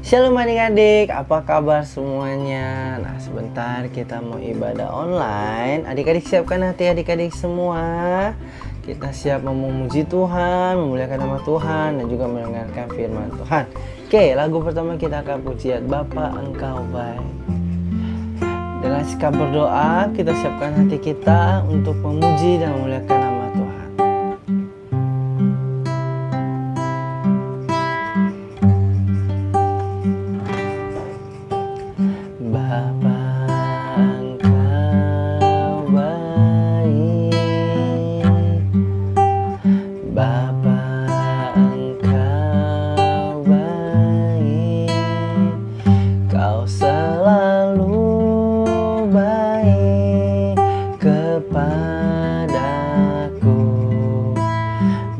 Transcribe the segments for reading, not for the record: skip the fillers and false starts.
Shalom adik-adik, apa kabar semuanya? Nah, sebentar kita mau ibadah online. Adik-adik siapkan hati adik-adik semua. Kita siap memuji Tuhan, memuliakan nama Tuhan, dan juga mendengarkan firman Tuhan. Oke, lagu pertama kita akan pujian Bapa Engkau Baik. Dengan sikap berdoa, kita siapkan hati kita untuk memuji dan memuliakan nama Tuhan.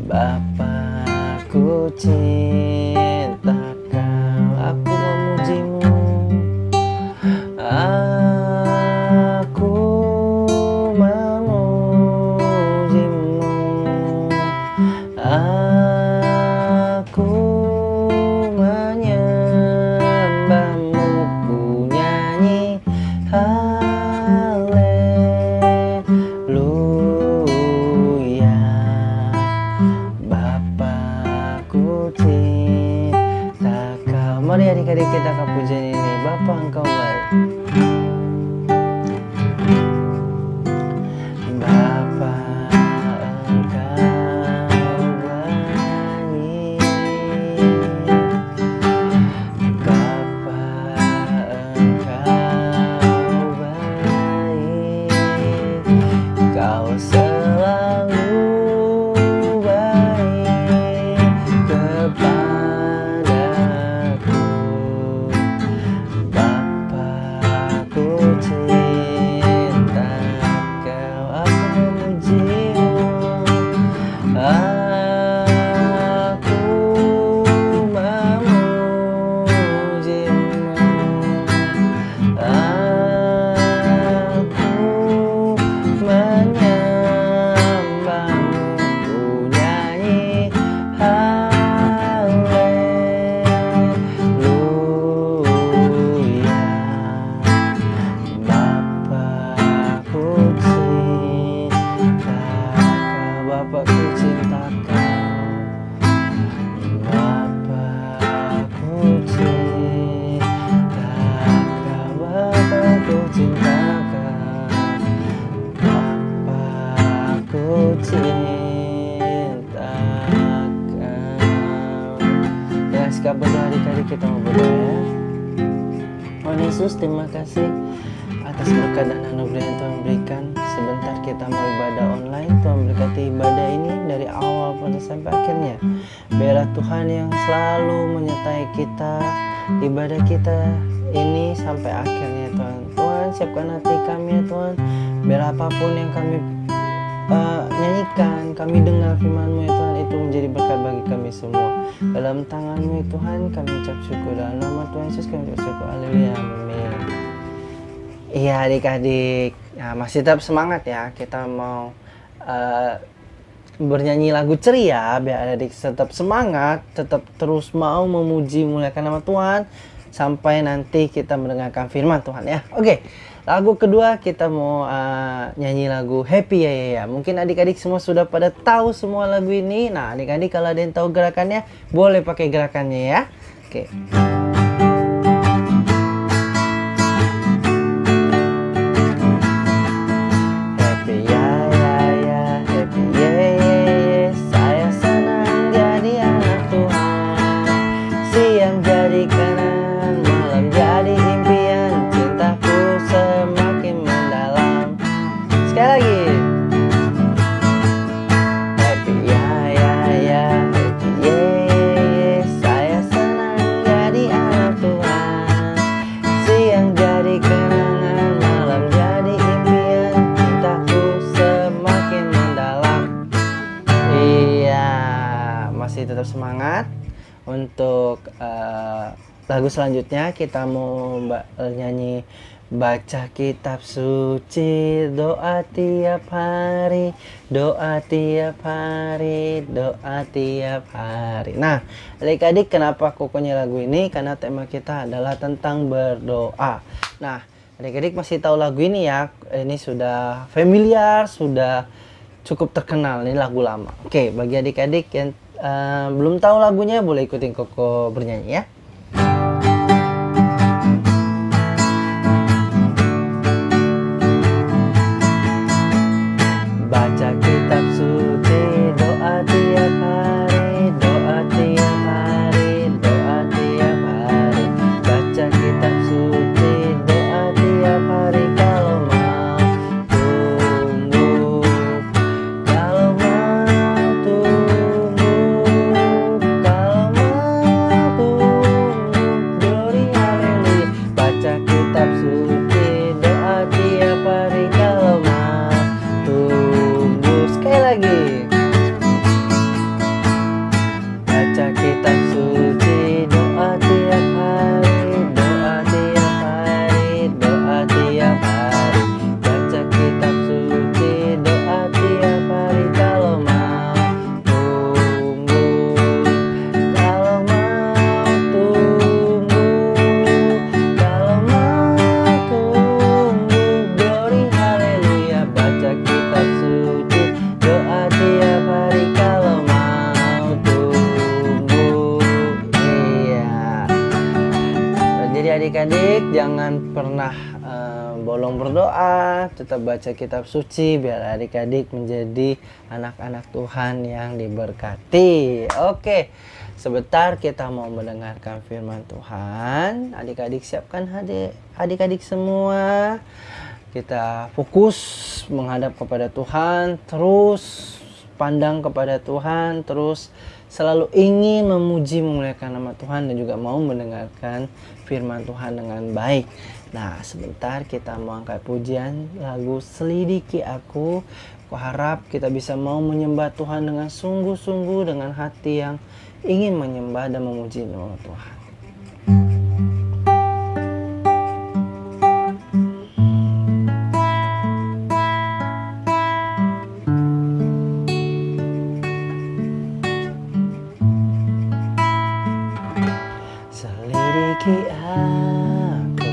Bapakku cinta Kau, aku memujimu, aku memujimu, aku menyembahmu, ku nyanyi haleluya. Bapakku cinta Kau. Mari adik-adik kita akan pujian ini. Bapa Engkau baik. Bapa Engkau baik. Bapa Engkau baik. Kau selalu sikap berdoa adik-adik, kita mau berdoa ya. Tuhan Yesus, terima kasih atas berkat dan anugerah yang Tuhan berikan. Sebentar kita mau ibadah online. Tuhan berkati ibadah ini dari awal sampai akhirnya. Biarlah Tuhan yang selalu menyertai kita, ibadah kita ini sampai akhirnya Tuhan. Tuhan, siapkan hati kami ya Tuhan. Biar apapun yang kami nyanyikan, kami dengar firman-Mu ya Tuhan, itu menjadi berkat bagi kami semua. Dalam tangan-Mu ya Tuhan kami ucap syukur, dalam nama Tuhan Yesus kami ucap syukur. Haleluya, amin. Iya adik-adik, ya, masih tetap semangat ya. Kita mau bernyanyi lagu ceria biar adik tetap semangat, tetap terus mau memuji memuliakan nama Tuhan sampai nanti kita mendengarkan firman Tuhan ya. Oke. Lagu kedua kita mau nyanyi lagu Happy ya. Mungkin adik-adik semua sudah pada tahu semua lagu ini. Nah adik-adik kalau ada yang tahu gerakannya, boleh pakai gerakannya ya. Oke. Happy ya ya ya, happy ye ye ye. Saya senang jadi anak Tuhan. Siang jadi kenangan, malam jadi impian. Cintaku semakin mendalam. Sekali lagi. Happy ya ya ya, happy ye ye. Saya senang jadi anak Tuhan. Siang jadi kenangan, malam jadi impian. Cintaku semakin mendalam. Iya, masih tetap semangat. Untuk lagu selanjutnya kita mau nyanyi Baca kitab suci, doa tiap hari, doa tiap hari, doa tiap hari. Nah, adik-adik, kenapa aku punya lagu ini? Karena tema kita adalah tentang berdoa. Nah, adik-adik masih tahu lagu ini ya? Ini sudah familiar, sudah cukup terkenal. Ini lagu lama. Oke, bagi adik-adik yang belum tahu lagunya, boleh ikutin Koko bernyanyi ya. Baca kitab suci, doa tiap hari, doa tiap hari, doa tiap hari. Baca kitab suci, doa tiap hari. Kalau mau tumbuh, kalau mau tumbuh, kalau mau tumbuh, glory haleluya. Baca kitab suci, doa tiap hari. Kalau mau tumbuh, sekali lagi. Baca kitab suci, doa tiap hari, doa tiap hari, doa tiap hari. Baca kitab suci, doa tiap hari. Kalau mau tumbuh, kalau mau tumbuh, kalau mau tumbuh, glory haleluya. Baca kitab suci, doa tiap hari. Kalau mau tumbuh, iya. Jadi adik-adik jangan pernah bolong berdoa, tetap baca kitab suci biar adik-adik menjadi anak-anak Tuhan yang diberkati. Oke, sebentar kita mau mendengarkan firman Tuhan. Adik-adik siapkan adik-adik semua. Kita fokus menghadap kepada Tuhan, terus pandang kepada Tuhan, terus selalu ingin memuji memuliakan nama Tuhan dan juga mau mendengarkan firman Tuhan dengan baik. Nah, sebentar kita mau angkat pujian lagu Selidiki Aku. Aku harap kita bisa mau menyembah Tuhan dengan sungguh-sungguh, dengan hati yang ingin menyembah dan memuji nama Tuhan. Selidiki aku,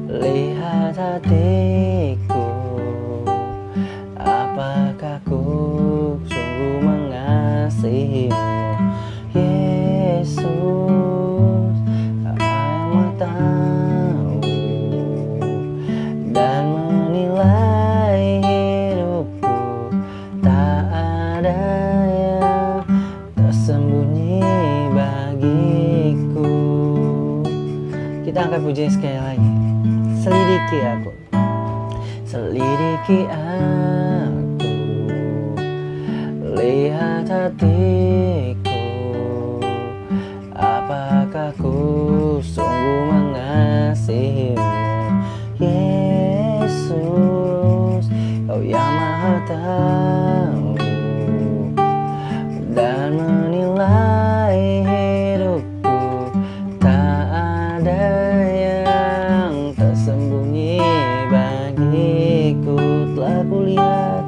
lihat hatiku, apakah ku sungguh mengasihimu, Yesus. Engkau tahu dan menilai hidupku, tak ada yang tersembunyi bagiku. Kita angkat pujian sekali lagi. Selidiki aku, selidiki aku, lihat hatiku, apakah ku sungguh mengasihimu, Yesus. Kau yang Maha tahu dan menilai hidupku, tak ada yang tersembunyi bagiku. Telah kulihat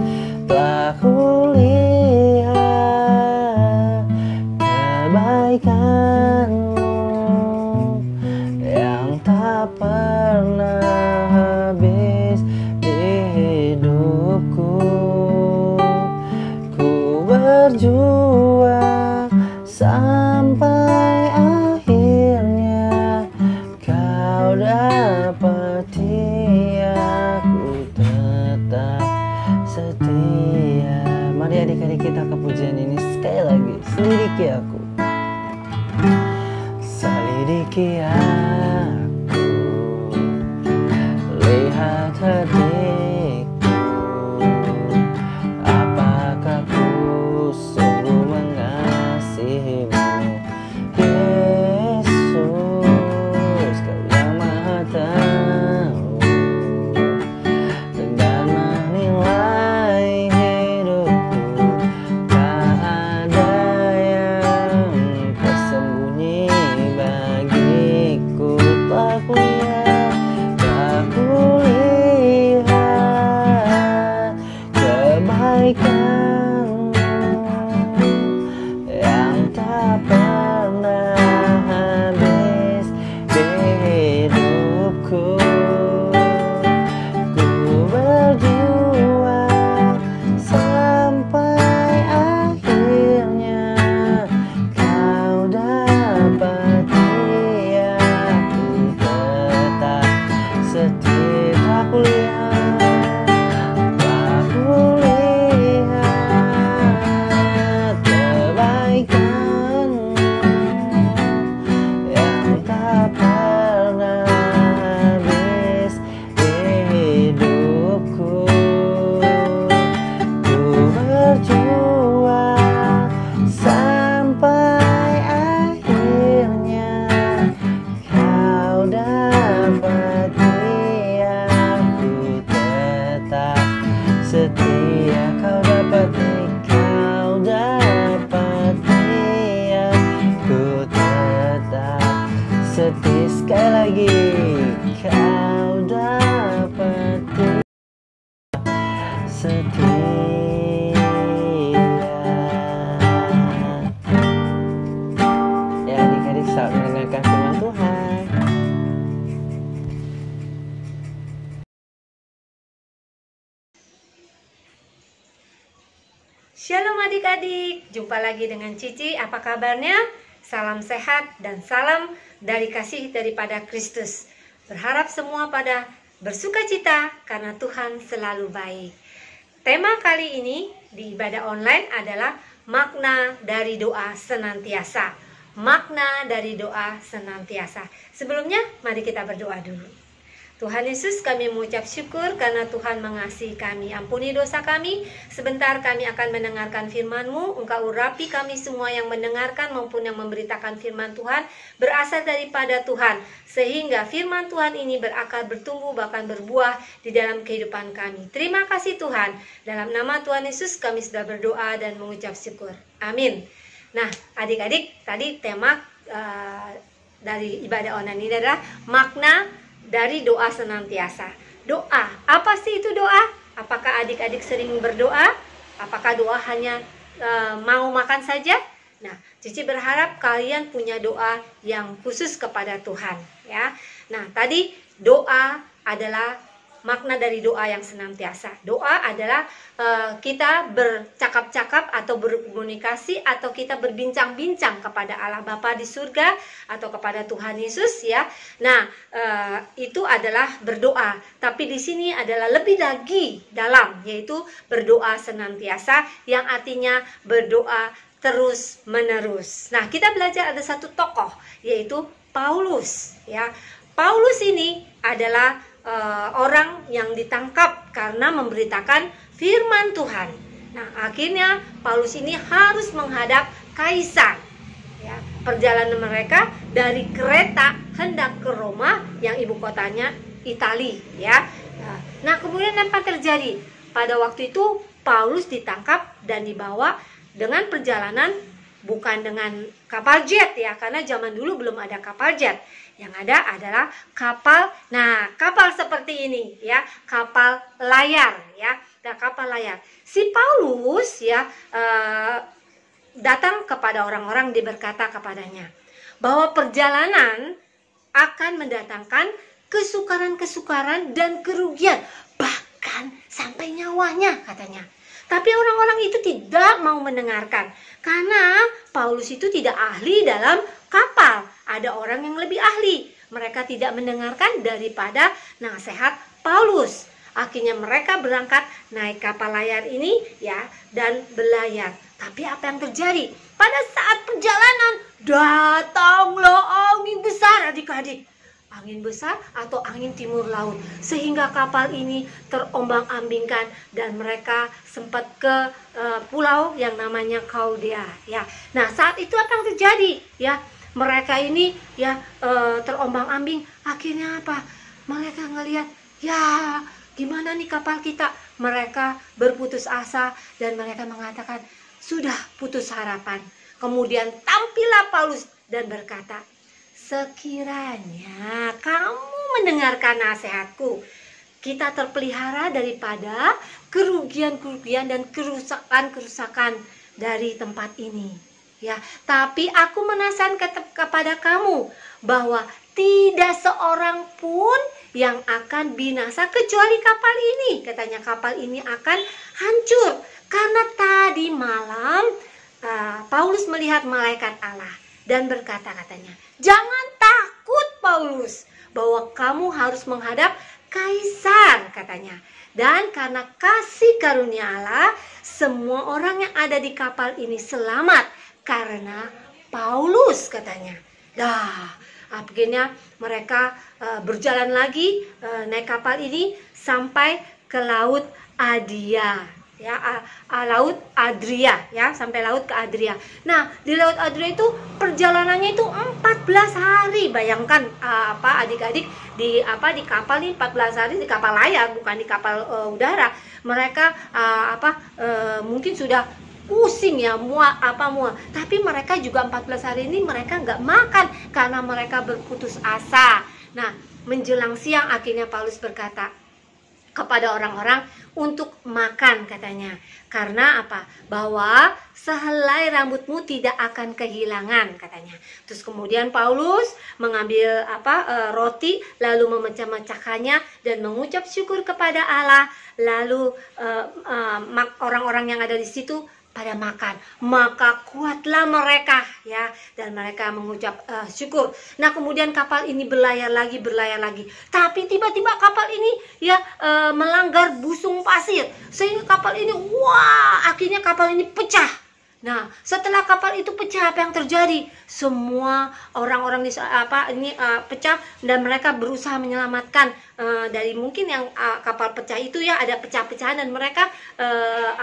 kebaikanmu yang tak pernah habis di hidupku. Ku berjuang sampai akhirnya kau dapati, aku tetap setia. Mari adik-adik kita ke pujian ini sekali lagi. Selidiki aku, selidiki aku, lihat hatiku, apakah ku sungguh mengasihimu, Yesus. Kau yang Maha tahu dan menilai hidupku, tak ada yang tersembunyi bagiku. kulihat kebaikan yang tak pernah habis di hidupku. Ku berjuang sampai akhirnya kau dapati aku tetap setia. Kau dapati aku tetap setia. Sekali lagi, kau dapati setia. Ya, adik-adik saat mendengarkan firman Tuhan. Shalom adik-adik, jumpa lagi dengan Cici. Apa kabarnya? Salam sehat dan salam dari kasih daripada Kristus. Berharap semua pada bersuka cita karena Tuhan selalu baik. Tema kali ini di ibadah online adalah makna dari doa senantiasa. Makna dari doa senantiasa. Sebelumnya, mari kita berdoa dulu. Tuhan Yesus, kami mengucap syukur karena Tuhan mengasihi kami. Ampuni dosa kami. Sebentar kami akan mendengarkan firman-Mu. Engkau urapi kami semua yang mendengarkan maupun yang memberitakan firman Tuhan berasal daripada Tuhan. Sehingga firman Tuhan ini berakar, bertumbuh, bahkan berbuah di dalam kehidupan kami. Terima kasih Tuhan. Dalam nama Tuhan Yesus kami sudah berdoa dan mengucap syukur. Amin. Nah, adik-adik, tadi tema dari ibadah online ini adalah makna dari doa senantiasa. Doa, apa sih itu doa? Apakah adik-adik sering berdoa? Apakah doa hanya mau makan saja? Nah, Cici berharap kalian punya doa yang khusus kepada Tuhan, ya. Nah, tadi doa adalah makna dari doa yang senantiasa. Doa adalah kita bercakap-cakap atau berkomunikasi atau kita berbincang-bincang kepada Allah Bapa di surga atau kepada Tuhan Yesus, ya. Nah, itu adalah berdoa. Tapi di sini adalah lebih lagi dalam, yaitu berdoa senantiasa yang artinya berdoa terus-menerus. Nah, kita belajar ada satu tokoh yaitu Paulus, ya. Paulus ini adalah orang yang ditangkap karena memberitakan firman Tuhan. Nah, akhirnya Paulus ini harus menghadap kaisar. Ya, perjalanan mereka dari Kreta hendak ke Roma yang ibu kotanya Italia. Ya, nah kemudian apa terjadi? Pada waktu itu Paulus ditangkap dan dibawa dengan perjalanan bukan dengan kapal jet, ya, karena zaman dulu belum ada kapal jet. Yang ada adalah kapal. Nah, kapal seperti ini, ya, kapal layar, ya. Nah, kapal layar. Si Paulus, ya, datang kepada orang-orang, dia berkata kepadanya bahwa perjalanan akan mendatangkan kesukaran-kesukaran dan kerugian, bahkan sampai nyawanya, katanya. Tapi orang-orang itu tidak mau mendengarkan karena Paulus itu tidak ahli dalam kapal. Ada orang yang lebih ahli. Mereka tidak mendengarkan daripada nasihat Paulus. Akhirnya mereka berangkat naik kapal layar ini, ya, dan berlayar. Tapi apa yang terjadi? Pada saat perjalanan datanglah angin besar, adik-adik. Angin besar atau angin timur laut, sehingga kapal ini terombang-ambingkan dan mereka sempat ke pulau yang namanya Kaudia, ya. Nah, saat itu apa yang terjadi, ya? Mereka ini, ya, terombang-ambing. Akhirnya apa? Mereka ngelihat, ya, gimana nih kapal kita? Mereka berputus asa dan mereka mengatakan, sudah putus harapan. Kemudian tampillah Paulus dan berkata, sekiranya kamu mendengarkan nasihatku, kita terpelihara daripada kerugian-kerugian dan kerusakan-kerusakan dari tempat ini. Ya, tapi aku menasihatkan kepada kamu bahwa tidak seorang pun yang akan binasa kecuali kapal ini. Katanya kapal ini akan hancur karena tadi malam Paulus melihat malaikat Allah dan berkata, katanya, jangan takut Paulus, bahwa kamu harus menghadap kaisar katanya. Dan karena kasih karunia Allah, semua orang yang ada di kapal ini selamat karena Paulus katanya. Akhirnya mereka berjalan lagi naik kapal ini sampai ke laut Adia, ya, laut Adria, ya, sampai laut ke Adria. Nah, di laut Adria itu perjalanannya itu 14 hari. Bayangkan adik-adik di kapal ini 14 hari di kapal layar, bukan di kapal udara. Mereka mungkin sudah pusing ya, muak. Tapi mereka juga 14 hari ini mereka nggak makan karena mereka berputus asa. Nah, menjelang siang akhirnya Paulus berkata kepada orang-orang untuk makan katanya. Karena apa? Bahwa sehelai rambutmu tidak akan kehilangan katanya. Terus kemudian Paulus mengambil roti, lalu memecah-mecahkannya dan mengucap syukur kepada Allah. Lalu orang-orang yang ada di situ pada makan, maka kuatlah mereka, ya, dan mereka mengucap syukur. Nah, kemudian kapal ini berlayar lagi, tapi tiba-tiba kapal ini melanggar busung pasir, sehingga kapal ini, akhirnya kapal ini pecah. Nah, setelah kapal itu pecah, apa yang terjadi? Semua orang-orang pecah dan mereka berusaha menyelamatkan dari mungkin yang kapal pecah itu, ya, ada pecah-pecahan dan mereka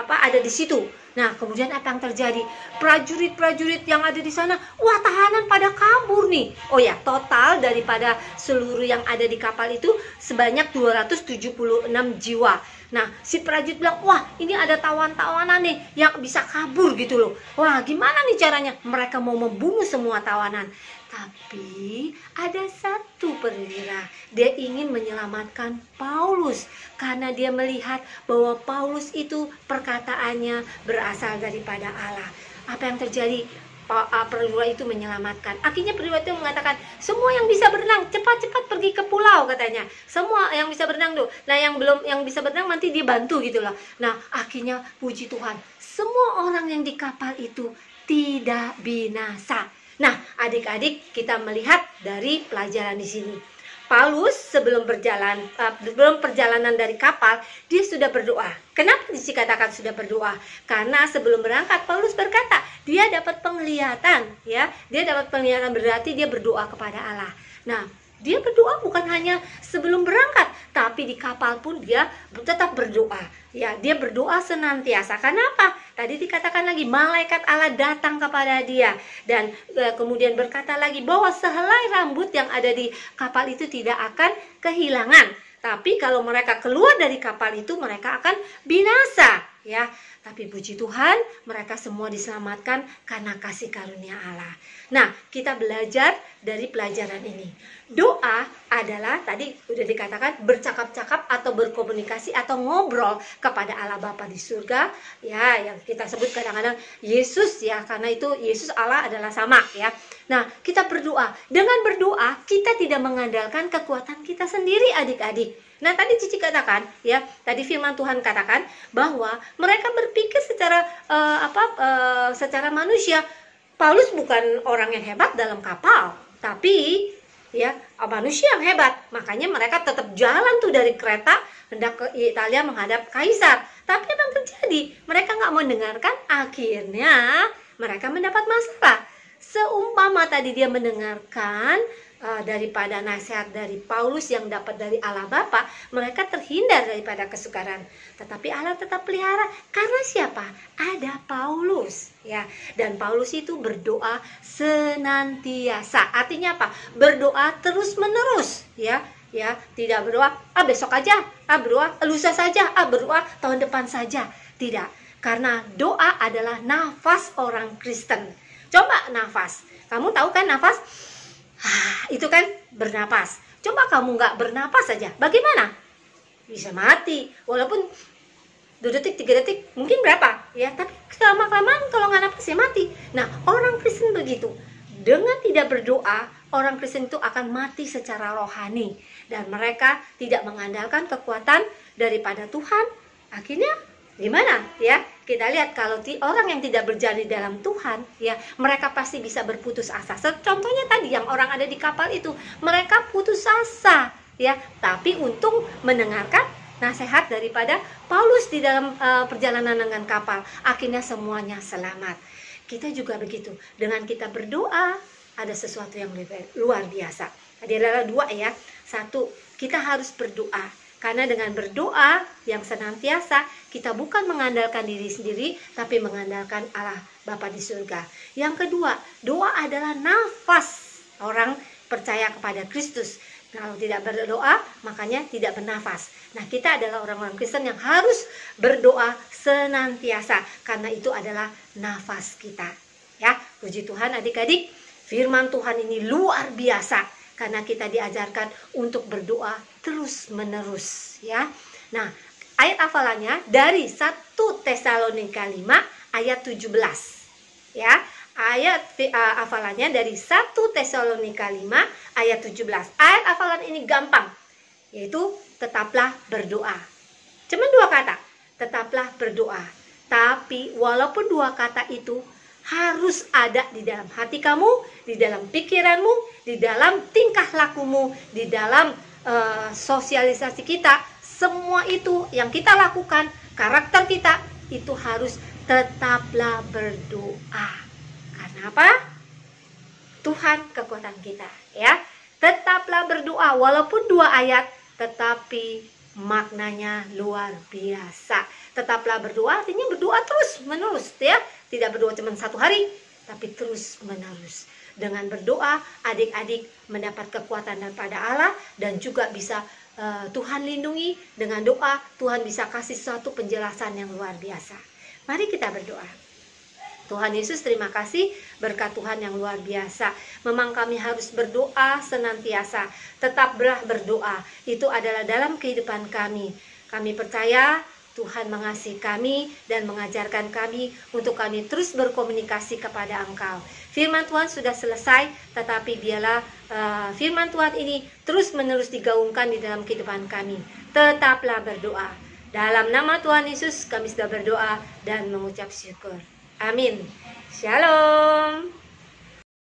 ada di situ. Nah, kemudian apa yang terjadi? Prajurit-prajurit yang ada di sana, tahanan pada kabur nih. Oh ya, total daripada seluruh yang ada di kapal itu sebanyak 276 jiwa. Nah, si prajurit bilang, ini ada tawanan nih yang bisa kabur gitu loh. Gimana nih caranya? Mereka mau membunuh semua tawanan. Tapi ada satu perwira, dia ingin menyelamatkan Paulus karena dia melihat bahwa Paulus itu perkataannya berasal daripada Allah. Apa yang terjadi? Perwira itu menyelamatkan. Akhirnya perwira itu mengatakan, semua yang bisa berenang cepat-cepat pergi ke pulau katanya. Semua yang bisa berenang tuh. Nah, yang bisa berenang nanti dibantu gitu loh. Nah, akhirnya puji Tuhan, semua orang yang di kapal itu tidak binasa. Nah, adik-adik, kita melihat dari pelajaran di sini. Paulus sebelum perjalanan dari kapal, dia sudah berdoa. Kenapa dikatakan sudah berdoa? Karena sebelum berangkat Paulus berkata, dia dapat penglihatan, ya. Dia dapat penglihatan, berarti dia berdoa kepada Allah. Nah, dia berdoa bukan hanya sebelum berangkat, tapi di kapal pun dia tetap berdoa. Ya, dia berdoa senantiasa. Kenapa? Tadi dikatakan lagi, malaikat Allah datang kepada dia dan kemudian berkata lagi bahwa sehelai rambut yang ada di kapal itu tidak akan kehilangan. Tapi kalau mereka keluar dari kapal itu, mereka akan binasa, ya. Tapi puji Tuhan, mereka semua diselamatkan karena kasih karunia Allah. Nah, kita belajar dari pelajaran ini. Doa adalah, tadi sudah dikatakan, bercakap-cakap atau berkomunikasi atau ngobrol kepada Allah Bapa di surga, ya, yang kita sebut kadang-kadang Yesus, ya, karena itu Yesus Allah adalah sama, ya. Nah, kita berdoa. Dengan berdoa, kita tidak mengandalkan kekuatan kita sendiri, adik-adik. Nah, tadi Cici katakan, ya, tadi firman Tuhan katakan bahwa mereka berpikir secara manusia. Paulus bukan orang yang hebat dalam kapal, tapi ya manusia yang hebat. Makanya mereka tetap jalan tuh dari kereta hendak ke Italia menghadap kaisar. Tapi apa yang terjadi? Mereka nggak mau mendengarkan. Akhirnya mereka mendapat masalah. Seumpama tadi dia mendengarkan daripada nasihat dari Paulus yang dapat dari Allah Bapa, mereka terhindar daripada kesukaran. Tetapi Allah tetap pelihara karena siapa? Ada Paulus, ya. Dan Paulus itu berdoa senantiasa. Artinya apa? Berdoa terus-menerus, ya. Ya, tidak berdoa besok aja, berdoa lusa saja, berdoa tahun depan saja. Tidak. Karena doa adalah nafas orang Kristen. Coba nafas. Kamu tahu kan nafas? Itu kan bernapas. Coba kamu nggak bernapas saja, bagaimana? Bisa mati. Walaupun 2 detik, 3 detik, mungkin berapa? Ya, tapi lama-kelamaan kalau nggak napas ya mati. Nah, orang Kristen begitu. Dengan tidak berdoa, orang Kristen itu akan mati secara rohani. Dan mereka tidak mengandalkan kekuatan daripada Tuhan. Akhirnya gimana? Ya, kita lihat kalau orang yang tidak berjalan di dalam Tuhan, ya, mereka pasti bisa berputus asa. Contohnya tadi yang orang ada di kapal itu, mereka putus asa, ya, tapi untuk mendengarkan nasihat daripada Paulus di dalam perjalanan dengan kapal. Akhirnya semuanya selamat. Kita juga begitu. Dengan kita berdoa, ada sesuatu yang luar biasa. Tadi adalah dua ya. Satu, kita harus berdoa. Karena dengan berdoa yang senantiasa, kita bukan mengandalkan diri sendiri, tapi mengandalkan Allah Bapa di surga. Yang kedua, doa adalah nafas orang percaya kepada Kristus. Kalau tidak berdoa, makanya tidak bernafas. Nah, kita adalah orang-orang Kristen yang harus berdoa senantiasa. Karena itu adalah nafas kita. Ya, puji Tuhan adik-adik, firman Tuhan ini luar biasa. Karena kita diajarkan untuk berdoa terus-menerus, ya. Nah, ayat hafalannya dari 1 Tesalonika 5 ayat 17. Ya, ayat hafalannya dari 1 Tesalonika 5 ayat 17. Ayat hafalan ini gampang, yaitu tetaplah berdoa. Cuma dua kata, tetaplah berdoa. Tapi walaupun dua kata itu harus ada di dalam hati kamu, di dalam pikiranmu, di dalam tingkah lakumu, di dalam sosialisasi kita. Semua itu yang kita lakukan, karakter kita itu harus tetaplah berdoa. Karena apa? Tuhan kekuatan kita, ya. Tetaplah berdoa walaupun dua ayat, tetapi maknanya luar biasa. Tetaplah berdoa artinya berdoa terus menerus, ya. Tidak berdoa cuma satu hari, tapi terus menerus. Dengan berdoa, adik-adik mendapat kekuatan daripada Allah dan juga bisa Tuhan lindungi. Dengan doa, Tuhan bisa kasih suatu penjelasan yang luar biasa. Mari kita berdoa. Tuhan Yesus, terima kasih berkat Tuhan yang luar biasa. Memang kami harus berdoa senantiasa. Tetaplah berdoa. Itu adalah dalam kehidupan kami. Kami percaya Tuhan mengasihi kami dan mengajarkan kami untuk kami terus berkomunikasi kepada Engkau. Firman Tuhan sudah selesai, tetapi biarlah firman Tuhan ini terus-menerus digaungkan di dalam kehidupan kami. Tetaplah berdoa. Dalam nama Tuhan Yesus kami sudah berdoa dan mengucap syukur. Amin. Shalom.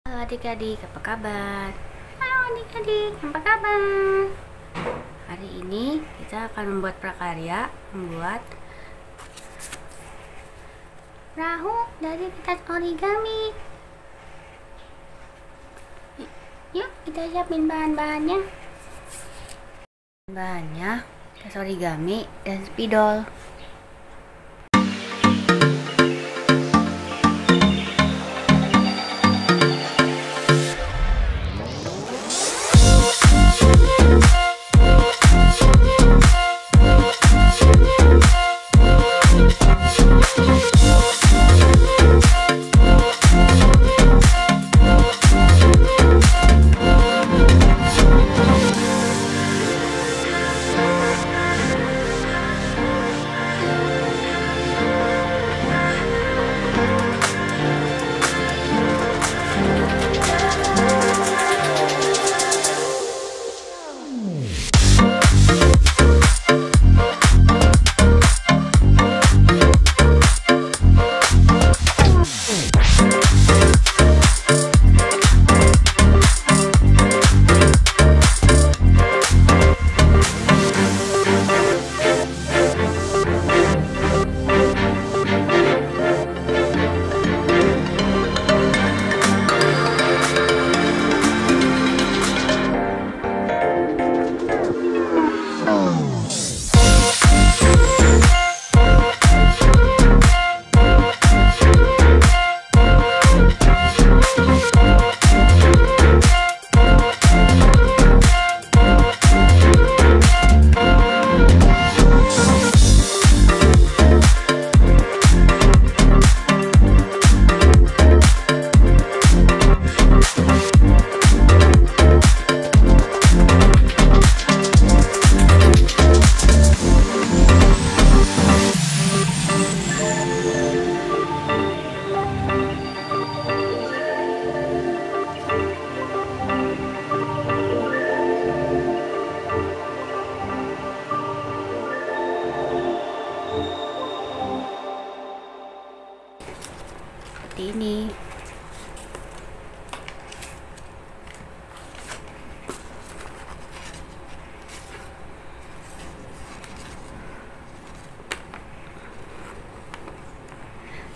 Halo adik-adik, apa kabar? Halo adik-adik, apa kabar? Hari ini kita akan membuat prakarya, membuat perahu dari kertas origami. Yuk kita siapin bahan-bahannya. Bahannya kertas origami dan spidol.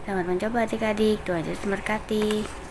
Selamat mencoba adik-adik. Tuhan Yesus memberkati.